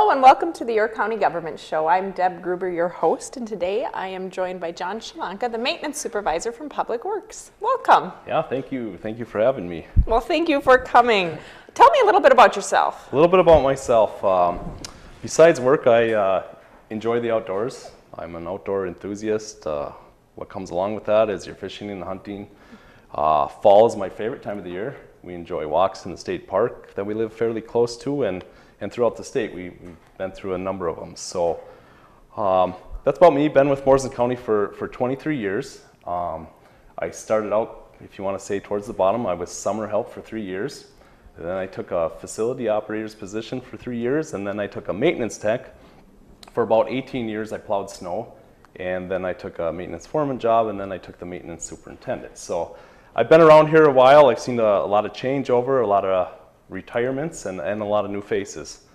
Hello and welcome to the Your County Government Show. I'm Deb Gruber, your host, and today I am joined by John Shalanka, the Maintenance Supervisor from Public Works. Welcome. Yeah, thank you. Thank you for having me. Well, thank you for coming. Tell me a little bit about yourself. A little bit about myself. Besides work, I enjoy the outdoors. I'm an outdoor enthusiast. What comes along with that is your fishing and hunting. Fall is my favorite time of the year. We enjoy walks in the state park that we live fairly close to, and throughout the state. We've been through a number of them. So that's about me. Been with Morrison County for 23 years. I started out, if you want to say towards the bottom, I was summer help for 3 years. And then I took a facility operator's position for 3 years, and then I took a maintenance tech. For about 18 years I plowed snow, and then I took a maintenance foreman job, and then I took the maintenance superintendent. So I've been around here a while. I've seen a lot of changeover, a lot of retirements, and a lot of new faces.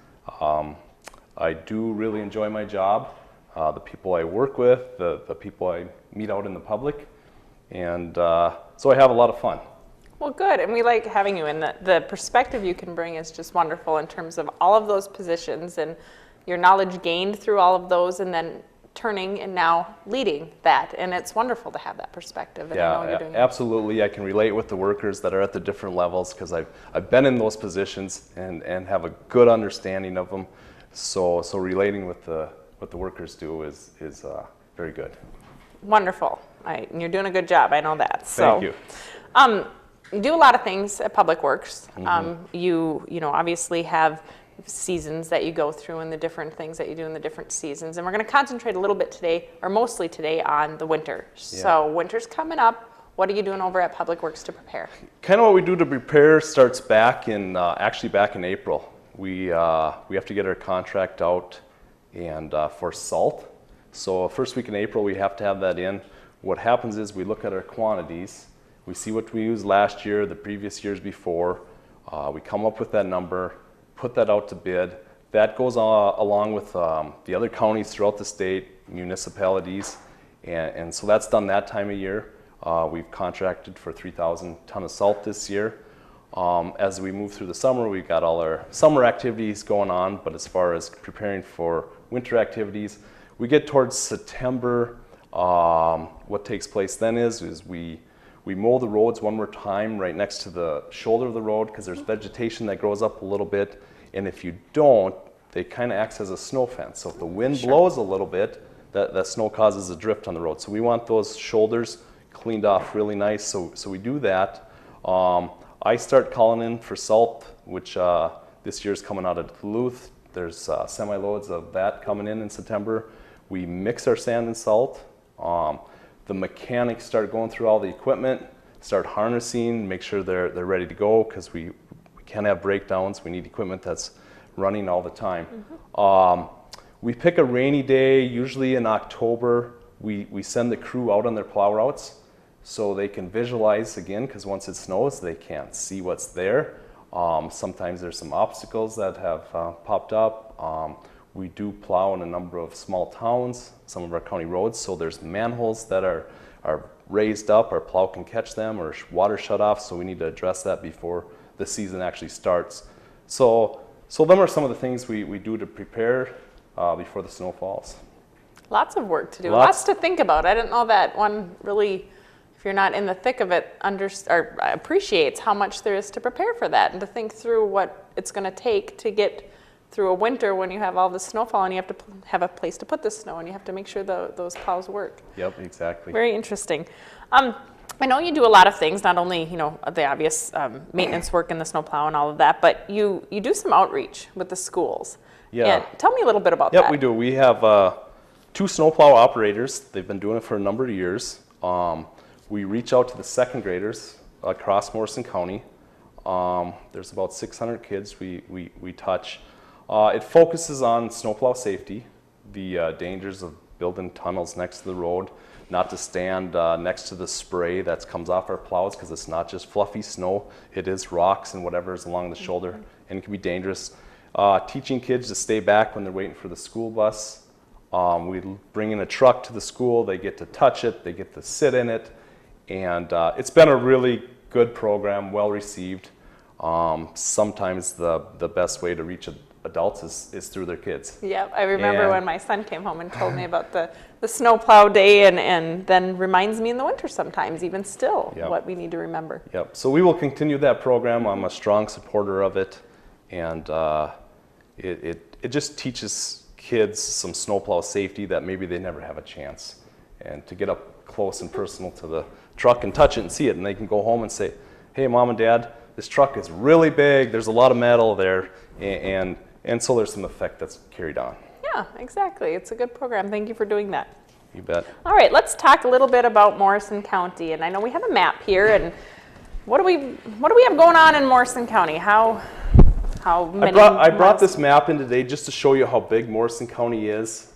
I do really enjoy my job, the people I work with, the people I meet out in the public, and so I have a lot of fun. Well, good, and we like having you, and the perspective you can bring is just wonderful in terms of all of those positions and your knowledge gained through all of those, and then turning and now leading that, and it's wonderful to have that perspective. And I know you're doing absolutely. I can relate with the workers that are at the different levels because I've been in those positions and have a good understanding of them. So relating with what the workers do is very good. Wonderful. You're doing a good job. I know that. Thank you. You do a lot of things at Public Works. Mm-hmm. You obviously have seasons that you go through and the different things that you do in the different seasons, and we're going to concentrate a little bit today, or mostly today, on the winter. Yeah. So winter's coming up. What are you doing over at Public Works to prepare? Kind of what we do to prepare starts back in actually back in April. We have to get our contract out and for salt. So first week in April we have to have that in. What happens is we look at our quantities. We see what we used last year, the previous years before. We come up with that number, put that out to bid. That goes along with the other counties throughout the state, municipalities, and so that's done that time of year. We've contracted for 3,000 ton of salt this year. As we move through the summer, we've got all our summer activities going on, but as far as preparing for winter activities, we get towards September. What takes place then is we mow the roads one more time right next to the shoulder of the road because there's vegetation that grows up a little bit, and if you don't, they kind of acts as a snow fence. So if the wind blows a little bit, that snow causes a drift on the road. So we want those shoulders cleaned off really nice, so we do that. I start calling in for salt, which this year's coming out of Duluth. There's semi-loads of that coming in September. We mix our sand and salt. The mechanics start going through all the equipment, start harnessing, make sure they're ready to go because we can't have breakdowns. We need equipment that's running all the time. Mm-hmm. We pick a rainy day, usually in October. We send the crew out on their plow routes so they can visualize again, because once it snows, they can't see what's there. Sometimes there's some obstacles that have popped up. We do plow in a number of small towns, some of our county roads, so there's manholes that are raised up, our plow can catch them, or water shut off, so we need to address that before the season actually starts. So them are some of the things we do to prepare before the snow falls. Lots of work to do, lots to think about. I didn't know that one really, if you're not in the thick of it, appreciates how much there is to prepare for that and to think through what it's going to take to get through a winter when you have all the snowfall and you have to have a place to put the snow and you have to make sure those plows work. Yep, exactly. Very interesting. I know you do a lot of things, not only the obvious maintenance work and the snowplow and all of that, but you do some outreach with the schools. Yeah. And tell me a little bit about that. Yep, we do. We have 2 snowplow operators. They've been doing it for a number of years. We reach out to the second graders across Morrison County. There's about 600 kids we touch. It focuses on snowplow safety, the dangers of building tunnels next to the road, not to stand next to the spray that comes off our plows because it's not just fluffy snow, it is rocks and whatever is along the shoulder, and it can be dangerous. Teaching kids to stay back when they're waiting for the school bus. We bring in a truck to the school, they get to touch it, they get to sit in it, and it's been a really good program, well received. Sometimes the best way to reach adults is through their kids. Yep, I remember And- when my son came home and told me about the snowplow day, and then reminds me in the winter sometimes, even still, Yep. what we need to remember. Yep. So we will continue that program. I'm a strong supporter of it, and it just teaches kids some snowplow safety that maybe they never have a chance, and to get up close and personal to the truck and touch it and see it, and they can go home and say, "Hey, Mom and Dad, this truck is really big. There's a lot of metal there," and so there's some effect that's carried on. Yeah, exactly. It's a good program. Thank you for doing that. You bet. All right, let's talk a little bit about Morrison County. And I know we have a map here, and what do we have going on in Morrison County? How many? I brought this map in today just to show you how big Morrison County is.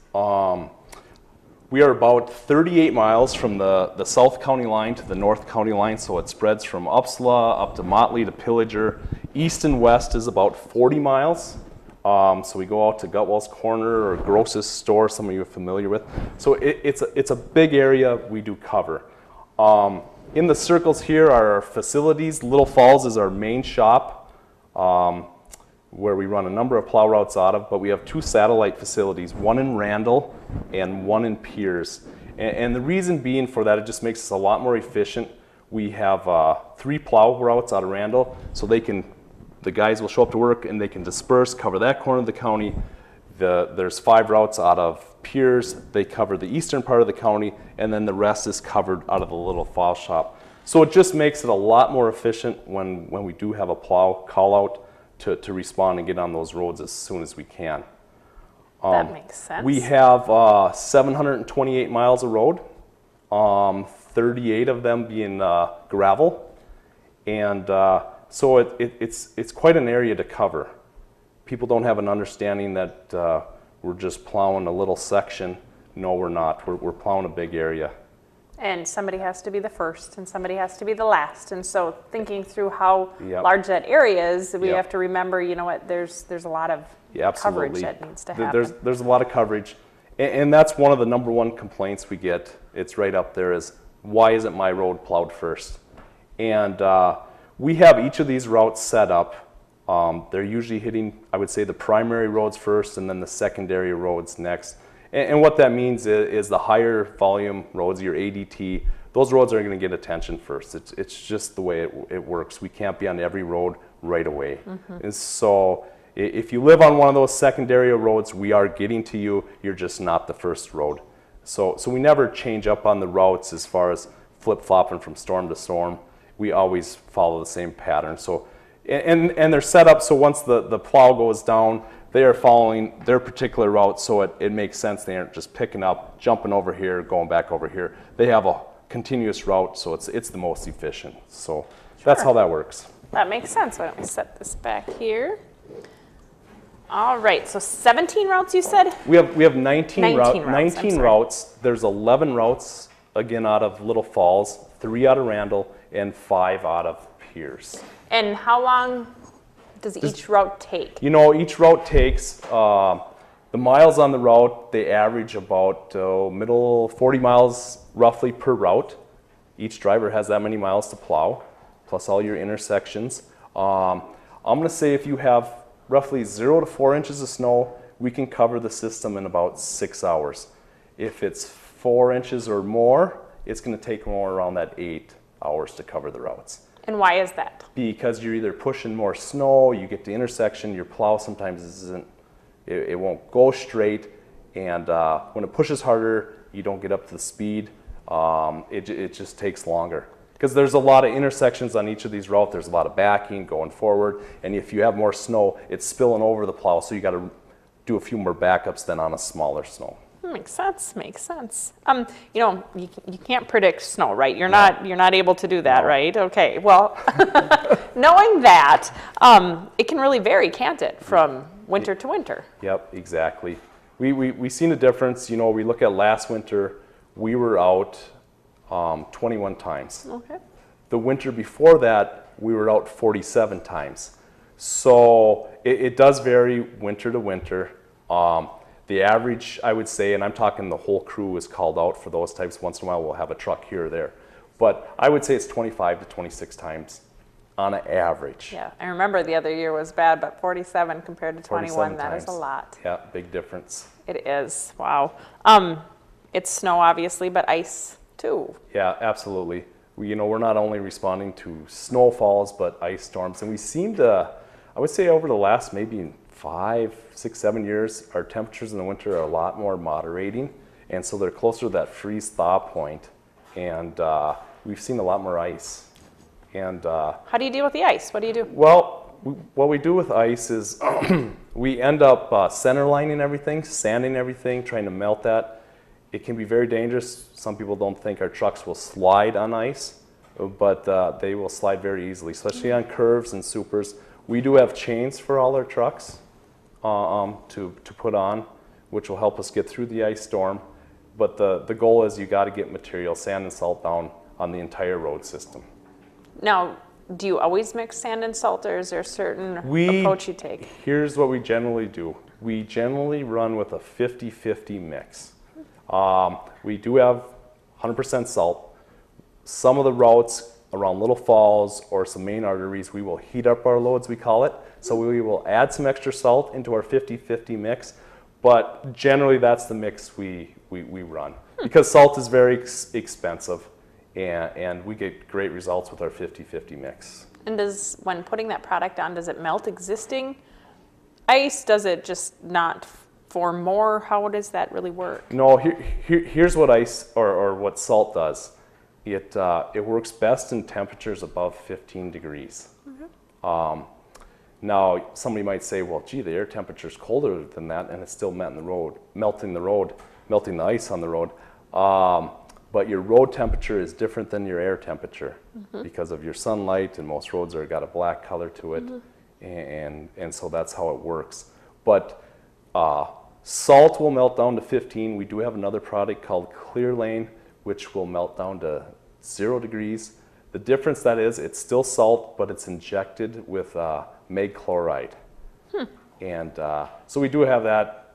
We are about 38 miles from the South County line to the North County line, so it spreads from Upsala up to Motley to Pillager. East and west is about 40 miles. So we go out to Gutwell's Corner or Gross's store, some of you are familiar with. So it's a big area we do cover. In the circles here are our facilities. Little Falls is our main shop, where we run a number of plow routes out of, but we have 2 satellite facilities, one in Randall and one in Pierce. And the reason being for that, it just makes us a lot more efficient. We have 3 plow routes out of Randall, so the guys will show up to work and they can disperse, cover that corner of the county. There's 5 routes out of Pierce. They cover the eastern part of the county, and then the rest is covered out of the Little Falls shop. So it just makes it a lot more efficient when we do have a plow call out to respond and get on those roads as soon as we can. That makes sense. We have 728 miles of road, 38 of them being gravel, and so it's quite an area to cover. People don't have an understanding that we're just plowing a little section. No, we're not. We're plowing a big area. And somebody has to be the first, and somebody has to be the last. And so thinking through how Yep. large that area is, we Yep. have to remember, you know what, there's a lot of coverage that needs to happen. There's a lot of coverage, and that's one of the number one complaints we get. It's right up there is, why isn't my road plowed first? And we have each of these routes set up. They're usually hitting, I would say, the primary roads first and then the secondary roads next. And what that means is the higher volume roads, your ADT, those roads are going to get attention first. It's just the way it works. We can't be on every road right away. And so if you live on one of those secondary roads, we are getting to you. You're just not the first road. So we never change up on the routes as far as flip-flopping from storm to storm. We always follow the same pattern. So, and they're set up so once the plow goes down, they are following their particular route, so it makes sense. They aren't just picking up, jumping over here, going back over here. They have a continuous route, so it's the most efficient. So that's how that works. That makes sense. Why don't we set this back here? All right, so 17 routes you said? We have 19 routes. routes. There's 11 routes, again, out of Little Falls, 3 out of Randall, and 5 out of Pierce. And how long does each route take? You know, each route takes, the miles on the route, they average about 40 miles roughly per route. Each driver has that many miles to plow, plus all your intersections. I'm going to say if you have roughly 0 to 4 inches of snow, we can cover the system in about 6 hours. If it's 4 inches or more, it's going to take more around that 8 hours to cover the routes. And why is that? Because you're either pushing more snow, you get to intersection, your plow sometimes it won't go straight, and when it pushes harder, you don't get up to the speed. It just takes longer. Because there's a lot of intersections on each of these routes, there's a lot of backing going forward, and if you have more snow, it's spilling over the plow, so you got to do a few more backups than on a smaller snow. Makes sense. Makes sense. You know, you can't predict snow, right? You're not able to do that, No. right? Okay. Well, knowing that, it can really vary, can't it, from winter to winter? Yep, exactly. We seen a difference. You know, we look at last winter, we were out 21 times. Okay. The winter before that, we were out 47 times. So it does vary winter to winter. The average, I would say, and I'm talking the whole crew is called out for those types. Once in a while, we'll have a truck here or there. But I would say it's 25 to 26 times on an average. Yeah, I remember the other year was bad, but 47 compared to 21, 47 that is a times. lot. Yeah, big difference. It is, wow. It's snow obviously, but ice too. Yeah, absolutely. We're not only responding to snowfalls, but ice storms. And we seem to, I would say over the last maybe 5, 6, 7 years, our temperatures in the winter are a lot more moderating. And so they're closer to that freeze thaw point. And we've seen a lot more ice. And How do you deal with the ice? What do you do? well, what we do with ice is we end up center lining everything, sanding everything, trying to melt that. It can be very dangerous. Some people don't think our trucks will slide on ice, but they will slide very easily, especially on curves and supers. We do have chains for all our trucks to put on, which will help us get through the ice storm. But the goal is you got to get material, sand and salt down on the entire road system. Now, do you always mix sand and salt, or is there a certain approach you take? Here's what we generally do. We generally run with a 50-50 mix. We do have 100% salt. Some of the routes around Little Falls or some main arteries, we will heat up our loads, we call it. So we will add some extra salt into our 50-50 mix, but generally that's the mix we run. Because salt is very expensive, and we get great results with our 50-50 mix. And when putting that product on, does it melt existing ice? Does it just not form more? How does that really work? No, here's what ice or what salt does. It works best in temperatures above 15 degrees. Now, somebody might say, well, gee, the air temperature is colder than that, and it's still melting the ice on the road. But your road temperature is different than your air temperature because of your sunlight, and most roads are got a black color to it, and so that's how it works. But salt will melt down to 15. We do have another product called Clear Lane, which will melt down to 0 degrees. The difference that is, it's still salt, but it's injected with mag chloride. And so we do have that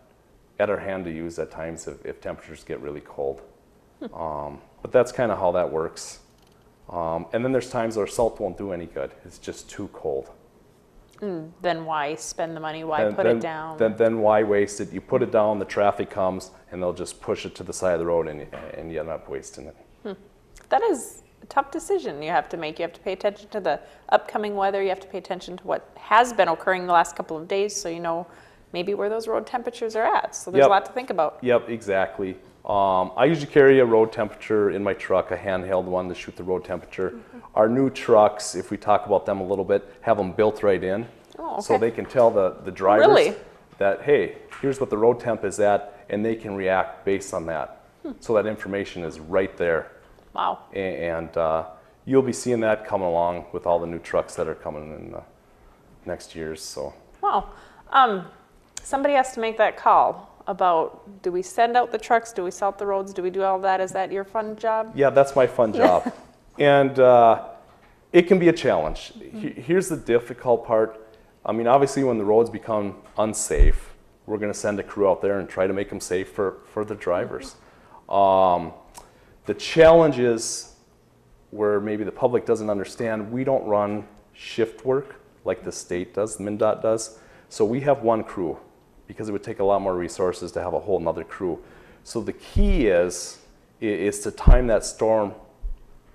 at our hand to use at times if temperatures get really cold. But that's kind of how that works. And then there's times where salt won't do any good. It's just too cold. Then why spend the money? Why put it down? Then why waste it? You put it down, the traffic comes, and they'll just push it to the side of the road, and you end up wasting it. That is a tough decision you have to make. You have to pay attention to the upcoming weather. You have to pay attention to what has been occurring the last couple of days, so you know maybe where those road temperatures are at. So there's a lot to think about. Yep, exactly. I usually carry a road temperature in my truck, a handheld one to shoot the road temperature. Our new trucks, if we talk about them a little bit, have them built right in. Oh, okay. So they can tell the drivers Really? that, hey, here's what the road temp is at, and they can react based on that. So that information is right there. Wow. And you'll be seeing that coming along with all the new trucks that are coming in next years. So. Wow. Somebody has to make that call about, do we send out the trucks? Do we salt the roads? Do we do all that? Is that your fun job? Yeah, that's my fun job. And it can be a challenge. Here's the difficult part. I mean, obviously when the roads become unsafe, we're going to send a crew out there and try to make them safe for the drivers. The challenge is where maybe the public doesn't understand, we don't run shift work like the state does, MnDOT does. So we have one crew because it would take a lot more resources to have a whole nother crew. So the key is to time that storm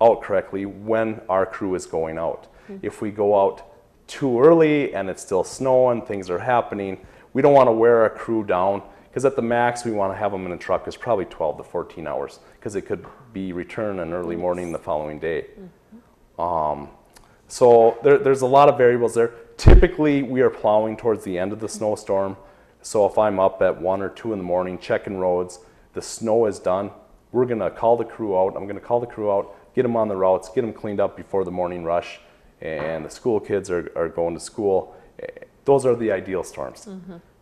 out correctly when our crew is going out. If we go out too early and it's still snowing, things are happening, we don't want to wear our crew down, because at the max we want to have them in a truck is probably 12 to 14 hours, because it could be return an early morning the following day. So there's a lot of variables there. Typically we are plowing towards the end of the snowstorm, so if I'm up at 1 or 2 in the morning checking roads, the snow is done, we're going to call the crew out. I'm going to call the crew out, get them on the routes, get them cleaned up before the morning rush, and the school kids are going to school. Those are the ideal storms.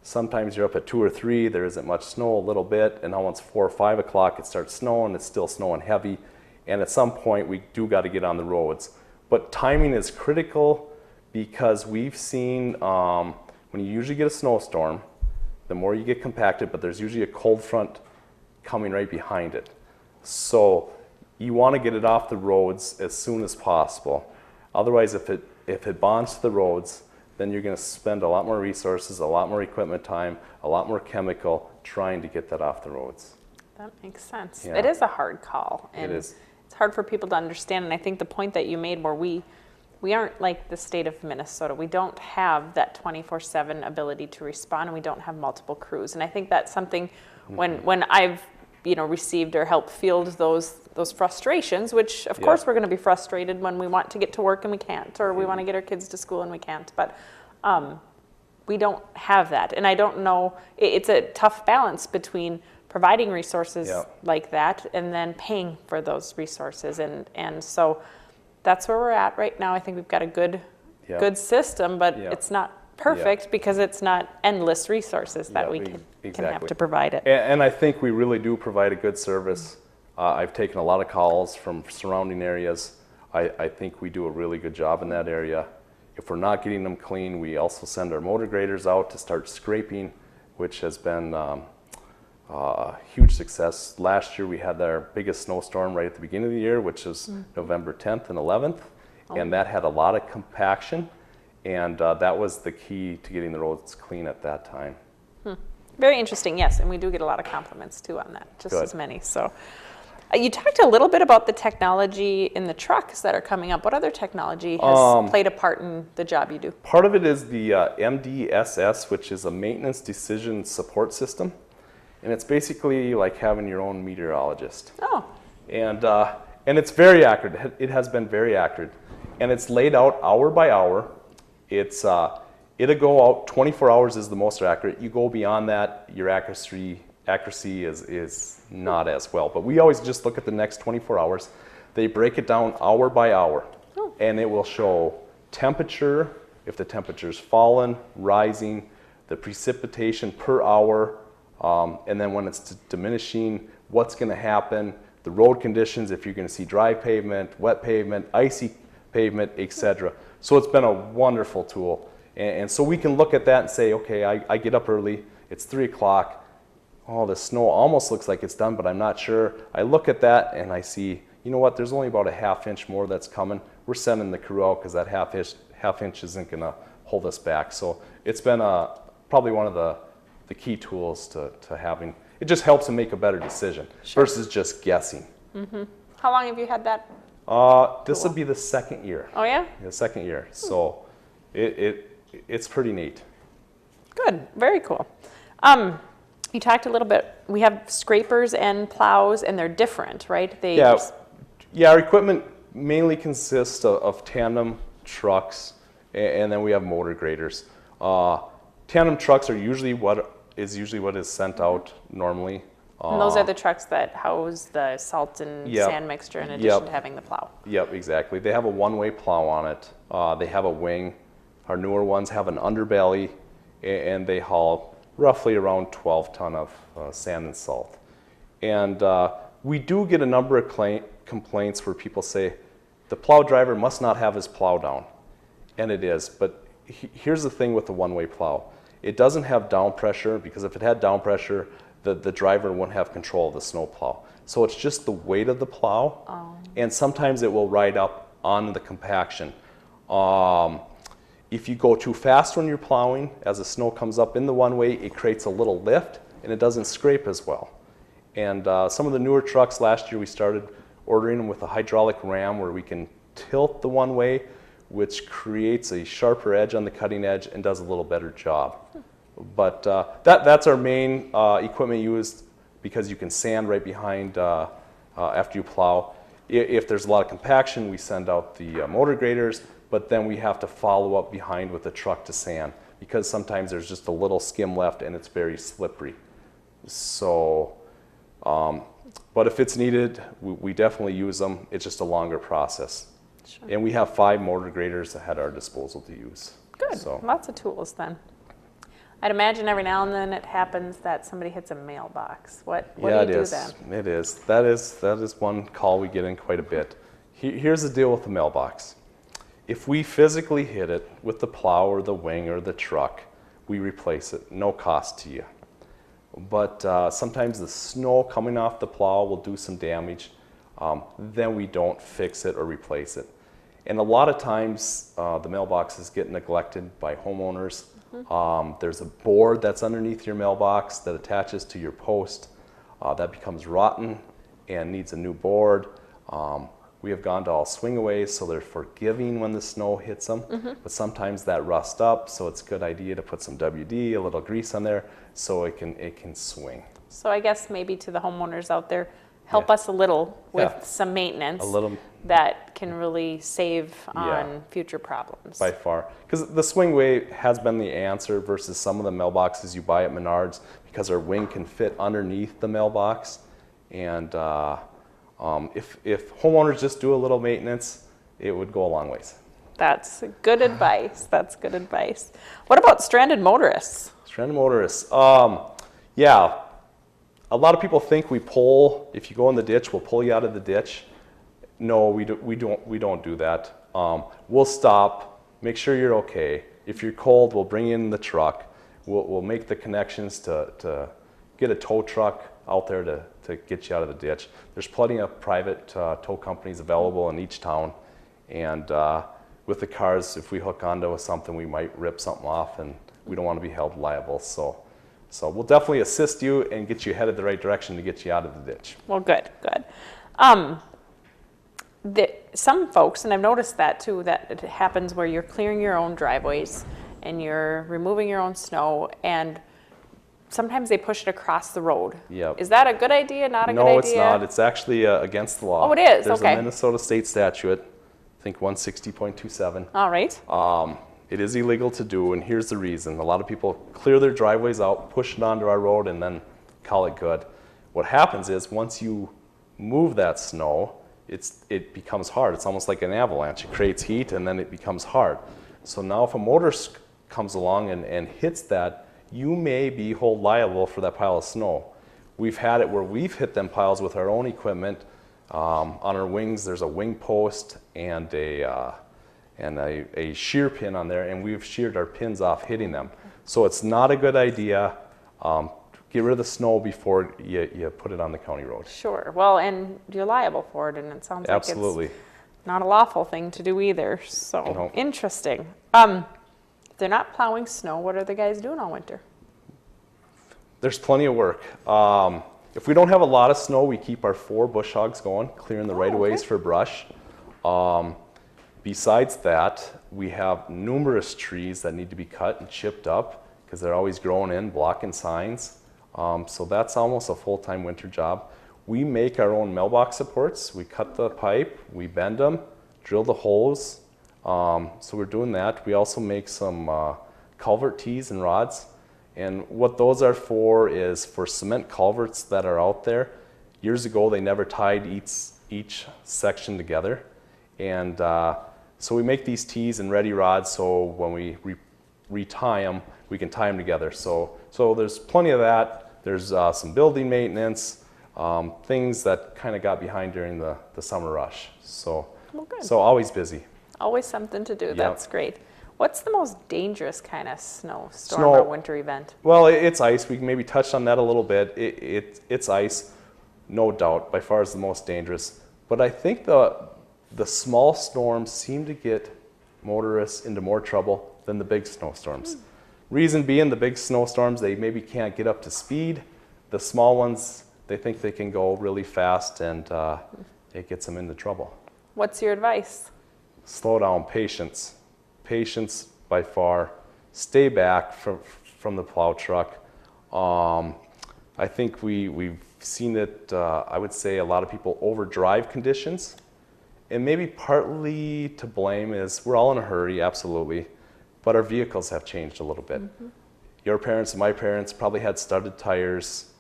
Sometimes you're up at 2 or 3, there isn't much snow, a little bit, and now once 4 or 5 o'clock it starts snowing, it's still snowing heavy, and at some point we do got to get on the roads. But timing is critical, because we've seen when you usually get a snowstorm, the more you get compacted, but there's usually a cold front coming right behind it. So you want to get it off the roads as soon as possible. Otherwise, if it if it bonds to the roads, then you're going to spend a lot more resources, a lot more equipment time, a lot more chemical trying to get that off the roads. That makes sense. Yeah. It is a hard call. And It is. it's hard for people to understand. And I think the point that you made where we aren't like the state of Minnesota. We don't have that 24/7 ability to respond, and we don't have multiple crews. And I think that's something when I've received or helped field those frustrations, which of course we're going to be frustrated when we want to get to work and we can't, or we want to get our kids to school and we can't. But we don't have that. And I don't know, it's a tough balance between providing resources like that and then paying for those resources. And so that's where we're at right now. I think we've got a good system, but it's not perfect because it's not endless resources that we can have to provide it. And I think we really do provide a good service. I've taken a lot of calls from surrounding areas. I think we do a really good job in that area. If we're not getting them clean, we also send our motor graders out to start scraping, which has been a huge success. Last year we had our biggest snowstorm right at the beginning of the year, which is November 10th and 11th, and that had a lot of compaction, and that was the key to getting the roads clean at that time. Very interesting, yes, and we do get a lot of compliments too on that, just as many. So you talked a little bit about the technology in the trucks that are coming up. What other technology has played a part in the job you do? Part of it is the MDSS, which is a Maintenance Decision Support System. And it's basically like having your own meteorologist. Oh. And it's very accurate. It has been very accurate. And it's laid out hour by hour. It'll go out 24 hours is the most accurate. You go beyond that, your accuracy is not as well. But we always just look at the next 24 hours. They break it down hour by hour. And it will show temperature, if the temperature's fallen, rising, the precipitation per hour, and then when it's diminishing, what's going to happen, the road conditions, if you're going to see dry pavement, wet pavement, icy pavement, etc. So it's been a wonderful tool. And so we can look at that and say, okay, I get up early, it's 3 o'clock, oh, the snow almost looks like it's done, but I'm not sure. I look at that and I see, you know what, there's only about a ½ inch more that's coming. We're sending the crew out because that half inch isn't going to hold us back. So it's been probably one of the key tools to having. It just helps them make a better decision versus just guessing. How long have you had that? This will be the second year. Oh yeah? The second year. So it's pretty neat. Good, very cool. You talked a little bit, we have scrapers and plows and they're different, right? Yeah, our equipment mainly consists of tandem trucks and then we have motor graders. Tandem trucks are usually what is sent out normally. And those are the trucks that house the salt and sand mixture in addition to having the plow. Yep, exactly. They have a one-way plow on it. They have a wing. Our newer ones have an underbelly, and they haul roughly around 12 ton of sand and salt. And we do get a number of complaints where people say, the plow driver must not have his plow down. And it is, but here's the thing with the one-way plow. It doesn't have down pressure, because if it had down pressure, the driver wouldn't have control of the snowplow. So it's just the weight of the plow, and sometimes it will ride up on the compaction. If you go too fast when you're plowing, as the snow comes up in the one-way, it creates a little lift, and it doesn't scrape as well. And some of the newer trucks, last year we started ordering them with a hydraulic ram where we can tilt the one-way, which creates a sharper edge on the cutting edge and does a little better job. But that's our main equipment used, because you can sand right behind after you plow. If there's a lot of compaction, we send out the motor graders, but then we have to follow up behind with a truck to sand, because sometimes there's just a little skim left and it's very slippery. So, but if it's needed, we definitely use them. It's just a longer process. Sure. And we have 5 motor graders at our disposal to use. Good, so. Lots of tools then. I'd imagine every now and then it happens that somebody hits a mailbox. What do you do then? It is. That is one call we get in quite a bit. Here's the deal with the mailbox. If we physically hit it with the plow or the wing or the truck, we replace it, no cost to you. But sometimes the snow coming off the plow will do some damage. Then we don't fix it or replace it. And a lot of times the mailboxes get neglected by homeowners. There's a board that's underneath your mailbox that attaches to your post that becomes rotten and needs a new board. We have gone to all swing-aways, so they're forgiving when the snow hits them, but sometimes that rusts up, so it's a good idea to put some WD, a little grease on there, so it can swing. So I guess maybe to the homeowners out there, help us a little with some maintenance that can really save on future problems. By far. Because the swing-away has been the answer versus some of the mailboxes you buy at Menards, because our wing can fit underneath the mailbox. And if homeowners just do a little maintenance, it would go a long ways. That's good advice. That's good advice. What about stranded motorists? Stranded motorists. Yeah. A lot of people think we pull, if you go in the ditch, we'll pull you out of the ditch. No, we don't do that. We'll stop, make sure you're okay. If you're cold, we'll bring you in the truck. We'll make the connections to get a tow truck out there to get you out of the ditch. There's plenty of private tow companies available in each town. And with the cars, if we hook onto something, we might rip something off, and we don't want to be held liable. So we'll definitely assist you and get you headed the right direction to get you out of the ditch. Well, good. Some folks, and I've noticed that too, that it happens where you're clearing your own driveways and you're removing your own snow, and sometimes they push it across the road. Yep. Is that a good idea, not a good idea? No, it's not. It's actually against the law. Oh, it is? There's okay. a Minnesota state statute, I think 160.27. All right. It is illegal to do, and here's the reason. A lot of people clear their driveways out, push it onto our road, and then call it good. What happens is once you move that snow, it becomes hard. It's almost like an avalanche. It creates heat, and then it becomes hard. So now if a motorist comes along and hits that, you may be held liable for that pile of snow. We've had it where we've hit them piles with our own equipment. On our wings, there's a wing post and a shear pin on there, and we've sheared our pins off hitting them. So it's not a good idea. Get rid of the snow before you put it on the county road. Sure. Well, and you're liable for it, and it sounds like it's not a lawful thing to do either. So interesting. If they're not plowing snow, what are the guys doing all winter? There's plenty of work. If we don't have a lot of snow, we keep our 4 bush hogs going, clearing the right-of-ways for brush. Besides that, we have numerous trees that need to be cut and chipped up because they're always growing in, blocking signs. So that's almost a full-time winter job. We make our own mailbox supports. We cut the pipe, we bend them, drill the holes. So we're doing that. We also make some culvert tees and rods. And what those are for is for cement culverts that are out there. Years ago, they never tied each section together. And so we make these tees and ready rods, so when we retie them, we can tie them together. So there's plenty of that. There's some building maintenance, things that kind of got behind during the summer rush. So always busy. Always something to do. Yep. That's great. What's the most dangerous kind of snowstorm or winter event? Well, it's ice. We maybe touched on that a little bit. It's ice, no doubt, by far is the most dangerous. But I think the small storms seem to get motorists into more trouble than the big snowstorms. Reason being, the big snowstorms, they maybe can't get up to speed. The small ones, they think they can go really fast, and it gets them into trouble. What's your advice? Slow down, patience. Patience by far. Stay back from the plow truck. I think we've seen it, I would say a lot of people overdrive conditions. And maybe partly to blame is we're all in a hurry, absolutely, but our vehicles have changed a little bit. Mm-hmm. Your parents and my parents probably had studded tires,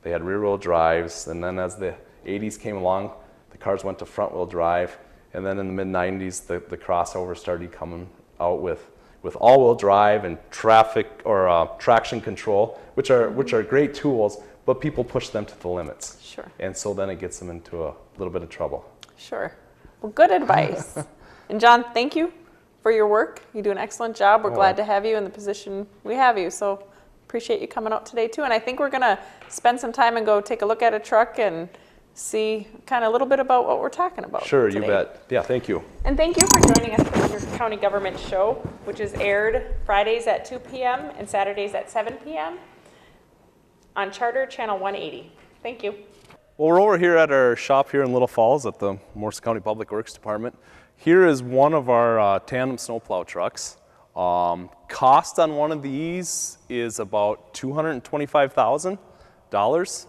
they had rear-wheel drives, and then as the 80s came along, the cars went to front-wheel drive, and then in the mid-90s, the crossovers started coming out with all-wheel drive and traction control, which are great tools, but people push them to the limits. Sure. And so then it gets them into a little bit of trouble. Sure. Well, good advice. And John, thank you for your work. You do an excellent job. We're glad to have you in the position we have you. So appreciate you coming out today too. And I think we're going to spend some time and go take a look at a truck and see kind of a little bit about what we're talking about Sure, today. you bet. Yeah, thank you. And thank you for joining us for your county government show, which is aired Fridays at 2 p.m. and Saturdays at 7 p.m. on Charter Channel 180. Thank you. Well, we're over here at our shop here in Little Falls at the Morrison County Public Works Department. Here is one of our tandem snowplow trucks. Cost on one of these is about $225,000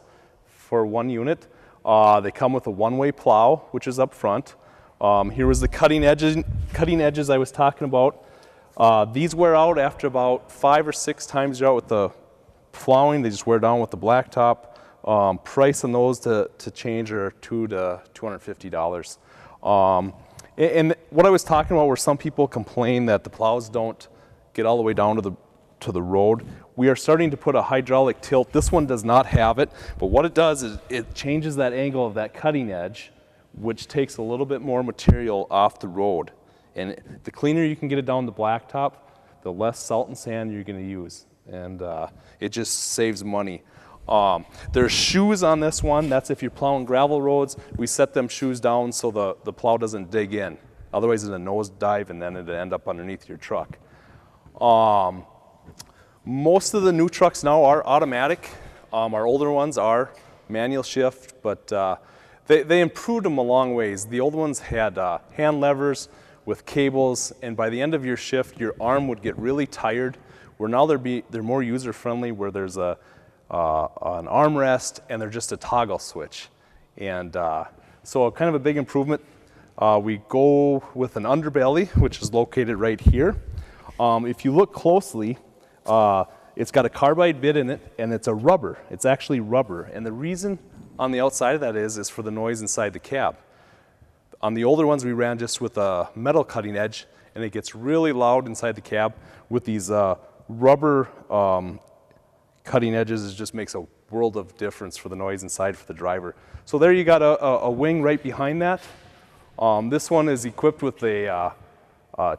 for one unit. They come with a one-way plow, which is up front. Here was the cutting edges I was talking about. These wear out after about 5 or 6 times you're out with the plowing. They just wear down with the blacktop. Price on those to change are $200 to $250. And what I was talking about were some people complain that the plows don't get all the way down to the road. We are starting to put a hydraulic tilt. This one does not have it, but what it does is it changes that angle of that cutting edge, which takes a little bit more material off the road. And the cleaner you can get it down the blacktop, the less salt and sand you're going to use. And it just saves money. There's shoes on this one. That's if you're plowing gravel roads. We set them shoes down so the plow doesn't dig in. Otherwise, it's a nose dive and then it'll end up underneath your truck. Most of the new trucks now are automatic. Our older ones are manual shift, but they improved them a long ways. The old ones had hand levers with cables, and by the end of your shift, your arm would get really tired. Where now they're more user-friendly, where there's an armrest and they're just a toggle switch. And so kind of a big improvement. We go with an underbelly, which is located right here. If you look closely, it's got a carbide bit in it, and it's a rubber. It's actually rubber. And the reason on the outside of that is for the noise inside the cab. On the older ones, we ran just with a metal cutting edge, and it gets really loud inside the cab. With these rubber cutting edges, it just makes a world of difference for the noise inside for the driver. So there you got a wing right behind that. This one is equipped with a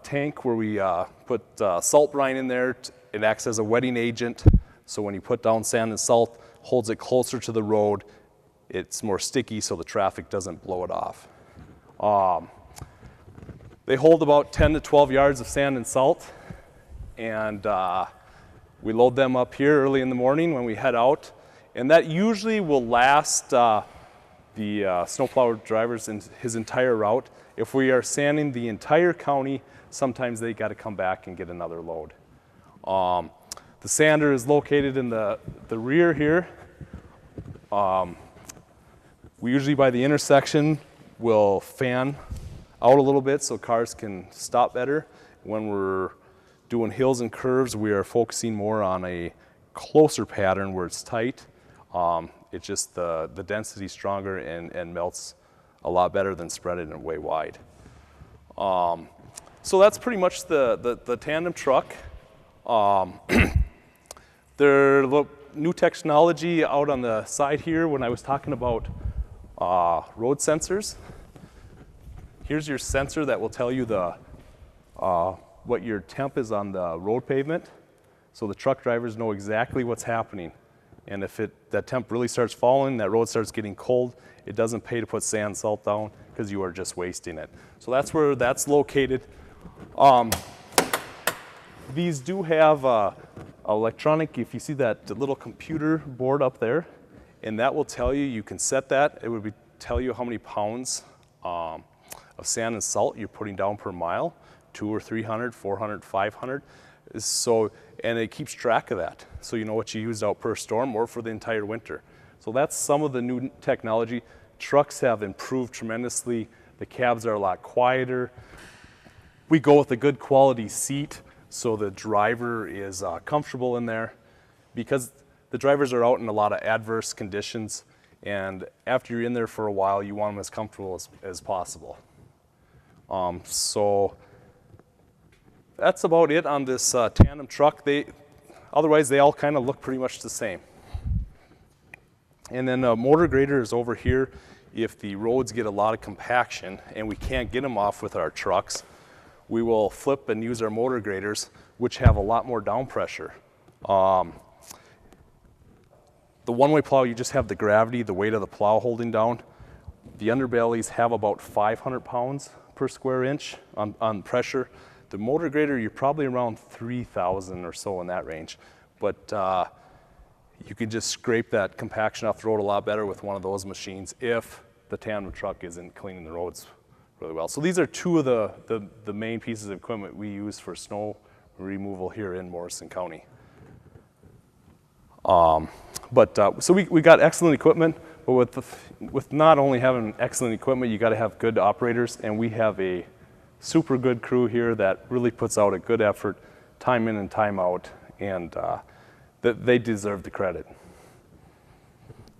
tank where we put salt brine in there. It acts as a wetting agent. So when you put down sand and salt, holds it closer to the road. It's more sticky so the traffic doesn't blow it off. They hold about 10 to 12 yards of sand and salt. And we load them up here early in the morning when we head out. And that usually will last the snowplow driver's his entire route. If we are sanding the entire county, sometimes they got to come back and get another load. The sander is located in the rear here. We usually by the intersection will fan out a little bit so cars can stop better. When we're doing hills and curves, we are focusing more on a closer pattern where it's tight. It's just the density stronger and melts a lot better than spreading it way wide. So that's pretty much the tandem truck. There new technology out on the side here when I was talking about road sensors. Here's your sensor that will tell you what your temp is on the road pavement. So the truck drivers know exactly what's happening. And if that temp really starts falling, that road starts getting cold, it doesn't pay to put sand salt down because you are just wasting it. So that's where that's located. These do have electronic, if you see that little computer board up there, and that will tell you, you can set that, it would tell you how many pounds of sand and salt you're putting down per mile, 200 or 300, 400, 500. So, and it keeps track of that. So you know what you used out per storm or for the entire winter. So that's some of the new technology. Trucks have improved tremendously. The cabs are a lot quieter. We go with a good quality seat so the driver is comfortable in there, because the drivers are out in a lot of adverse conditions, and after you're in there for a while, you want them as comfortable as possible. So that's about it on this tandem truck. Otherwise, they all kind of look pretty much the same. And then a motor grader is over here. If the roads get a lot of compaction and we can't get them off with our trucks, we will flip and use our motor graders, which have a lot more down pressure. The one-way plow, you just have the gravity, the weight of the plow holding down. The underbellies have about 500 pounds per square inch on pressure. The motor grader, you're probably around 3,000 or so in that range. But you can just scrape that compaction off the road a lot better with one of those machines if the tandem truck isn't cleaning the roads really well. So these are two of the main pieces of equipment we use for snow removal here in Morrison County. So we got excellent equipment, but with not only having excellent equipment, you got to have good operators, and we have a super good crew here that really puts out a good effort, time in and time out, and they deserve the credit.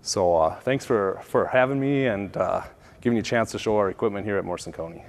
So thanks for having me and giving you a chance to show our equipment here at Morrison County.